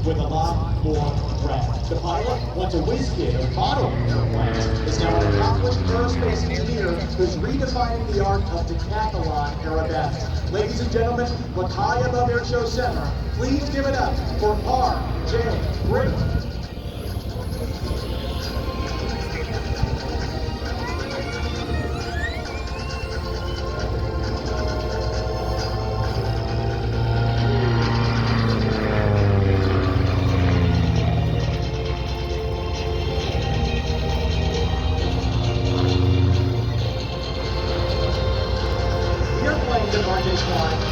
with a lot more breadth. The pilot, once a whiz kid of modeling airplanes, is now an accomplished aerospace engineer who's redefining the art of Decathlon aerobatics. Ladies and gentlemen, look high above Air Show Center. Please give it up for R.J. Britt.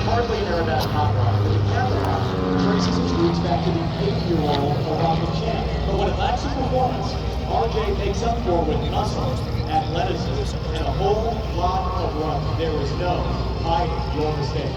Hardly an aerobatic hot rod, but Decatlon traces its roots back to the 8-year-old Olympic champ. But when it lacks in performance, RJ makes up for with muscle, athleticism, and a whole lot of run. There is no hiding your mistake.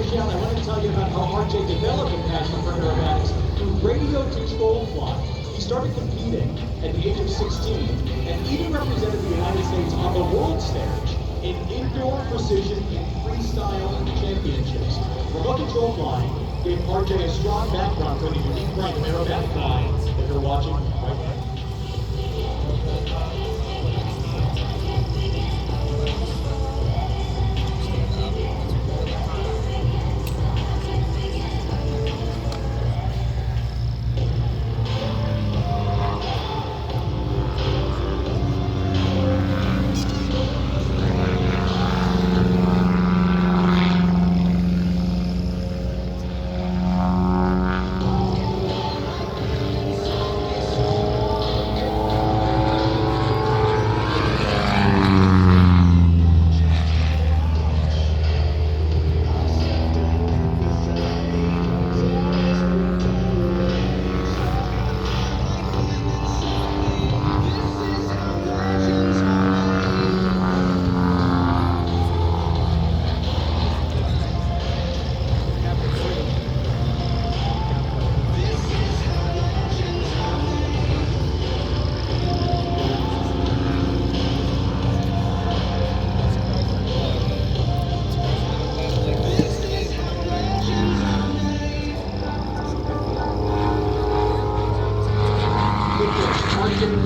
I want to tell you about how RJ developed a passion for aerobatics through radio control flying. He started competing at the age of 16 and even represented the United States on the world stage in indoor precision and freestyle championships. Remote control flying gave RJ a strong background for the unique brand of aerobatic flying that you're watching right now.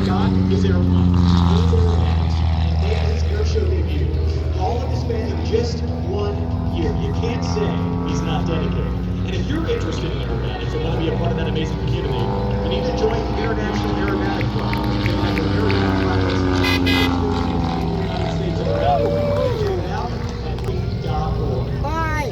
Got his airplane, and made his air show debut, all in the span of just 1 year. You can't say he's not dedicated. And if you're interested in aerobatics and want to be a part of that amazing community, you need to join the International Aerobatic Club. They have their aerobatic pilots in the United States and around the world. Check it out at DIDNT.org. Bye!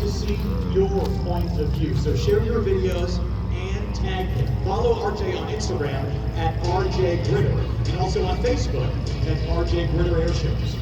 to see your point of view. So share your videos and tag him. Follow RJ on Instagram at RJ Gritter and also on Facebook at RJ Gritter Air Shows.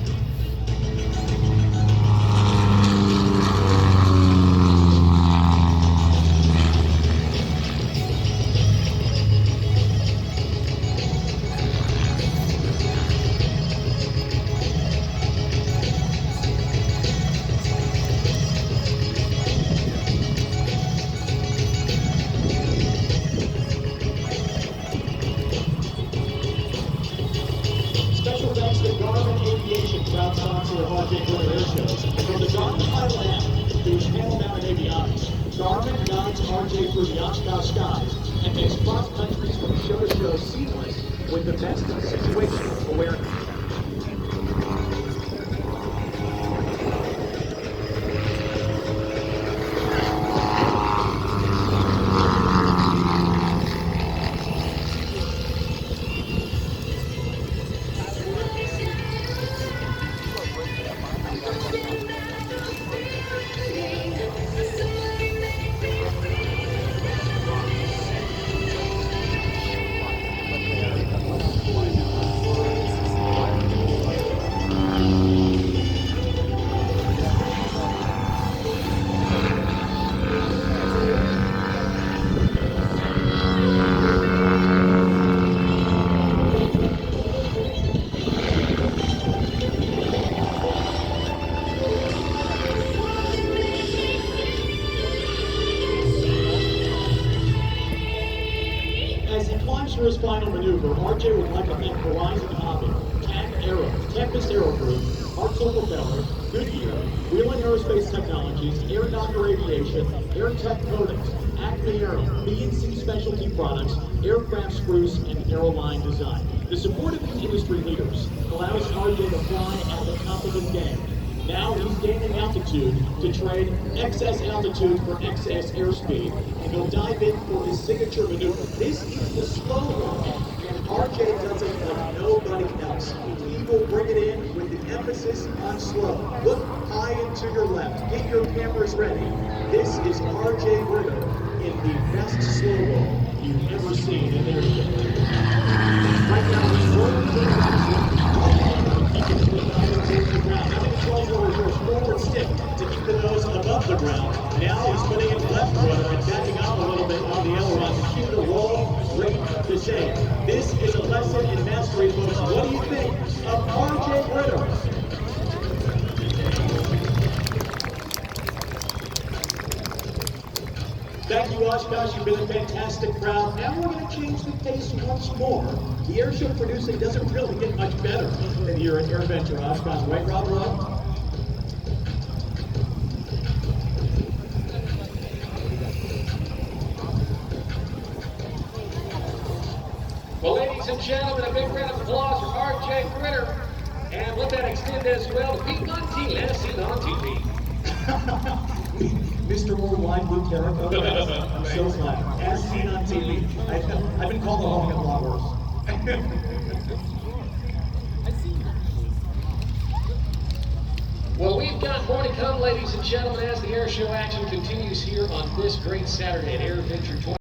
Special thanks to proud sponsor of RJ Gritter Air Shows. From the Garmin Pilot app to its panel-mounted avionics, Garmin guides RJ through the Oshkosh skies and makes cross countries from show to show seamless with the best situational awareness. As he climbs through his final maneuver, RJ would like to thank Horizon Hobby, TAC Aero, Tempest Aero Group, Hartzell Propeller, Goodyear, Wheeling Aerospace Technologies, Air Docker Aviation, Air Tech Coatings, Acme Aero, B&C Specialty Products, Aircraft Spruce, and Aeroline Design. The support of these industry leaders allows RJ to fly at the top of his game. Now he's gaining altitude to trade excess altitude for excess airspeed, and he'll dive in for his signature maneuver. This is the slow one, and RJ does it like nobody else. He will bring it in with the emphasis on slow. Look high and to your left. Get your cameras ready. This is RJ Gritter in the best slow roll you've ever seen in airship. Right now he's rolling to the right. Forward stick to keep the nose above the ground. Now he's putting it left rudder and backing up a little bit on the aileron to keep the roll rate the same. This is a lesson in mastery, folks. What do you think of RJ Gritter? Thank you, Oshkosh. You've been a fantastic crowd. Now we're going to change the pace once more. The airshow producing doesn't really get much better than here at AirVenture Oshkosh. Right, Rob? Well, ladies and gentlemen, a big round of applause for RJ Gritter. And let that extend as well to Pete as seen on TV. Mr. Worldwide Blue Carrot. I'm so glad. As seen on TV. I've been called a whole lot worse. Well, we've got more to come, ladies and gentlemen, as the air show action continues here on this great Saturday at AirVenture 20.